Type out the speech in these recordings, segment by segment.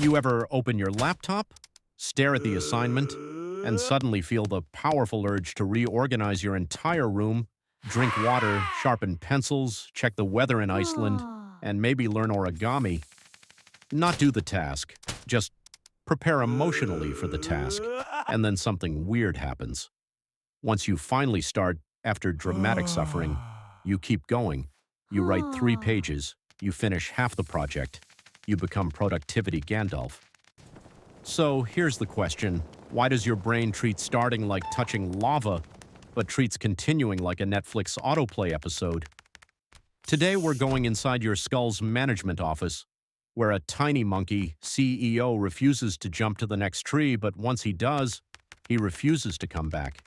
You ever open your laptop, stare at the assignment, and suddenly feel the powerful urge to reorganize your entire room, drink water, sharpen pencils, check the weather in Iceland, and maybe learn origami? Not do the task, just prepare emotionally for the task, and then something weird happens. Once you finally start, after dramatic suffering, you keep going. You write 3 pages, you finish half the project, you become productivity Gandalf. So here's the question: why does your brain treat starting like touching lava, but treats continuing like a Netflix autoplay episode? Today we're going inside your skull's management office, where a tiny monkey CEO refuses to jump to the next tree, but once he does, he refuses to come back.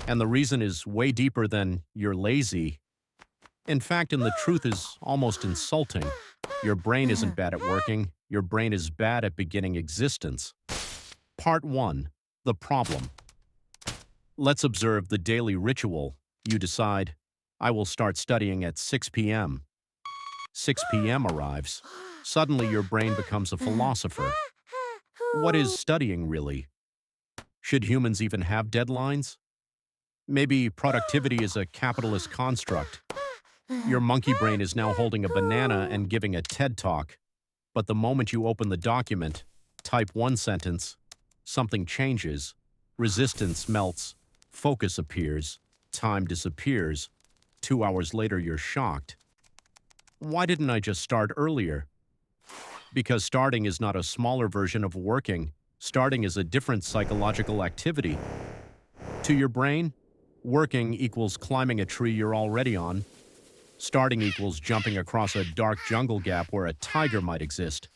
And the reason is way deeper than "you're lazy." In fact, and the truth is almost insulting, your brain isn't bad at working, your brain is bad at beginning existence. Part 1. The problem. Let's observe the daily ritual. You decide, I will start studying at 6 p.m. 6 p.m. arrives. Suddenly your brain becomes a philosopher. What is studying really? Should humans even have deadlines? Maybe productivity is a capitalist construct. Your monkey brain is now holding a banana and giving a TED talk. But the moment you open the document, type 1 sentence, something changes, resistance melts, focus appears, time disappears. 2 hours later, you're shocked. Why didn't I just start earlier? Because starting is not a smaller version of working. Starting is a different psychological activity. To your brain, working equals climbing a tree you're already on. Starting equals jumping across a dark jungle gap where a tiger might exist.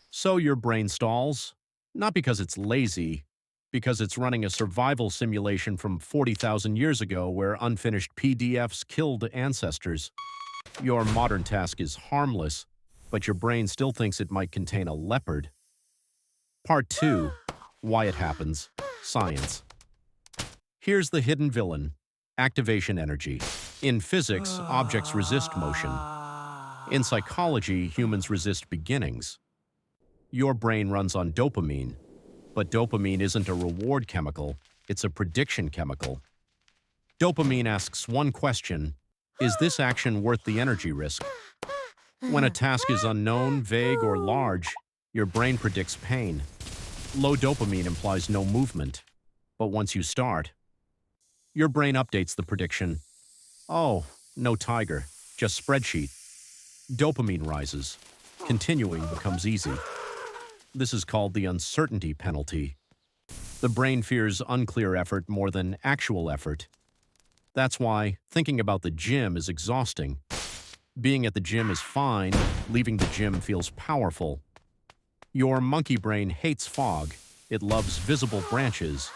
So your brain stalls, not because it's lazy, because it's running a survival simulation from 40,000 years ago where unfinished PDFs killed ancestors. Your modern task is harmless, but your brain still thinks it might contain a leopard. Part 2. Why it happens. Science. Here's the hidden villain: activation energy. In physics, objects resist motion. In psychology, humans resist beginnings. Your brain runs on dopamine, but dopamine isn't a reward chemical, it's a prediction chemical. Dopamine asks one question: is this action worth the energy risk? When a task is unknown, vague, or large, your brain predicts pain. Low dopamine implies no movement, but once you start, your brain updates the prediction. Oh, no tiger, just spreadsheet. Dopamine rises. Continuing becomes easy. This is called the uncertainty penalty. The brain fears unclear effort more than actual effort. That's why thinking about the gym is exhausting. Being at the gym is fine, leaving the gym feels powerful. Your monkey brain hates fog. It loves visible branches.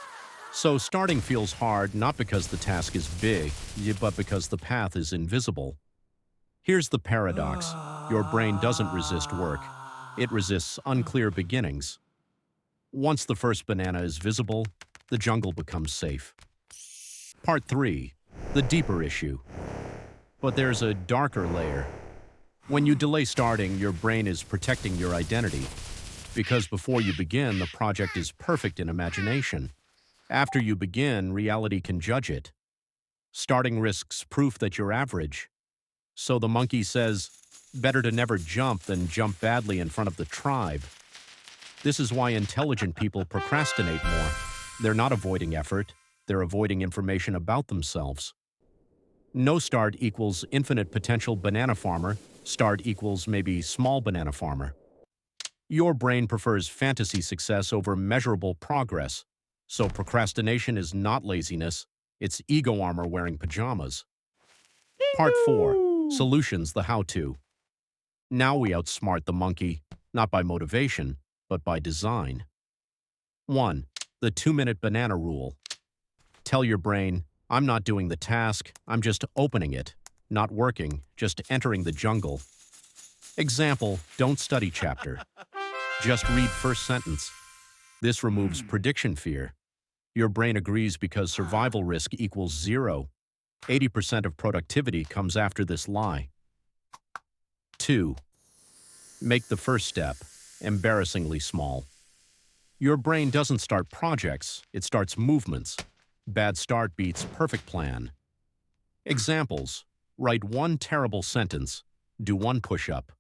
So starting feels hard not because the task is big, but because the path is invisible. Here's the paradox. Your brain doesn't resist work. It resists unclear beginnings. Once the first banana is visible, the jungle becomes safe. Part 3. The deeper issue. But there's a darker layer. When you delay starting, your brain is protecting your identity. Because before you begin, the project is perfect in imagination. After you begin, reality can judge it. Starting risks proof that you're average. So the monkey says, better to never jump than jump badly in front of the tribe. This is why intelligent people procrastinate more. They're not avoiding effort, they're avoiding information about themselves. No start equals infinite potential banana farmer. Start equals maybe small banana farmer. Your brain prefers fantasy success over measurable progress. So procrastination is not laziness, it's ego armor wearing pajamas. Part 4. Solutions, the how-to. Now we outsmart the monkey, not by motivation, but by design. 1. The 2-minute banana rule. Tell your brain, I'm not doing the task, I'm just opening it. Not working, just entering the jungle. Example, don't study chapter. Just read first sentence. This removes prediction fear. Your brain agrees because survival risk equals 0. 80% of productivity comes after this lie. 2. Make the first step. Embarrassingly small. Your brain doesn't start projects, it starts movements. Bad start beats perfect plan. Examples: write one terrible sentence, do one push-up.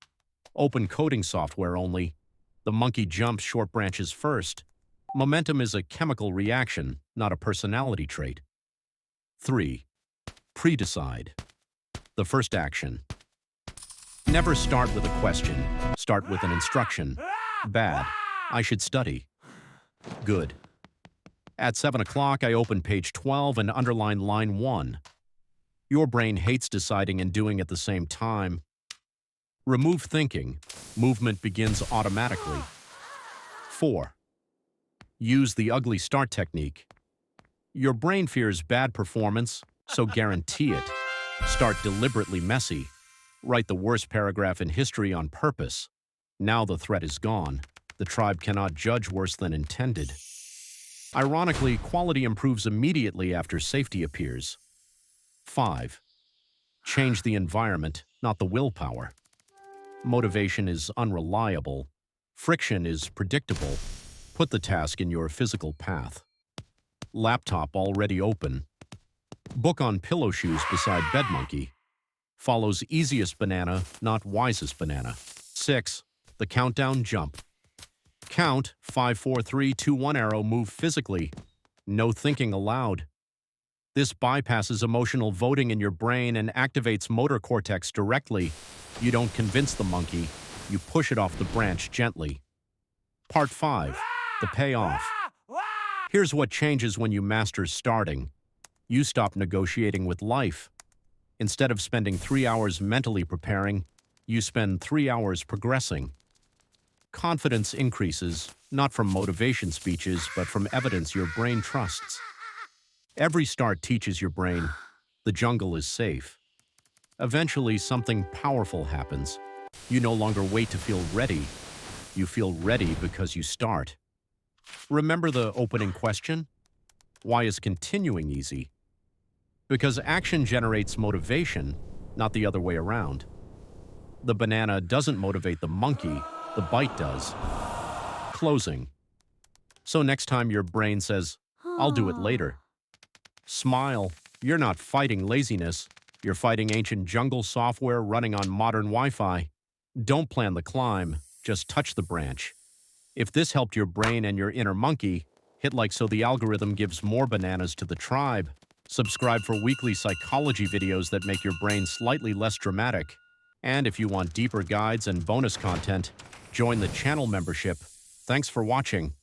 Open coding software only. The monkey jumps short branches first. Momentum is a chemical reaction, not a personality trait. 3. Pre-decide. The first action. Never start with a question. Start with an instruction. Bad. I should study. Good. At 7 o'clock, I open page 12 and underline line 1. Your brain hates deciding and doing at the same time. Remove thinking. Movement begins automatically. 4. Use the ugly start technique. Your brain fears bad performance, so guarantee it. Start deliberately messy. Write the worst paragraph in history on purpose. Now the threat is gone. The tribe cannot judge worse than intended. Ironically, quality improves immediately after safety appears. 5. Change the environment, not the willpower. Motivation is unreliable. Friction is predictable. Put the task in your physical path. Laptop already open. Book on pillow shoes beside bed monkey. Follows easiest banana, not wisest banana. 6. The countdown jump. Count 5, 4, 3, 2, 1 arrow, move physically. No thinking allowed. This bypasses emotional voting in your brain and activates motor cortex directly. You don't convince the monkey, you push it off the branch gently. Part 5. The payoff. Here's what changes when you master starting. You stop negotiating with life. Instead of spending 3 hours mentally preparing, you spend 3 hours progressing. Confidence increases, not from motivation speeches, but from evidence your brain trusts. Every start teaches your brain, the jungle is safe. Eventually, something powerful happens. You no longer wait to feel ready. You feel ready because you start. Remember the opening question? Why is continuing easy? Because action generates motivation, not the other way around. The banana doesn't motivate the monkey, the bite does. Closing. So next time your brain says, "I'll do it later," smile. You're not fighting laziness. You're fighting ancient jungle software running on modern Wi-Fi. Don't plan the climb, just touch the branch. If this helped your brain and your inner monkey, hit like so the algorithm gives more bananas to the tribe. Subscribe for weekly psychology videos that make your brain slightly less dramatic. And if you want deeper guides and bonus content, join the channel membership. Thanks for watching.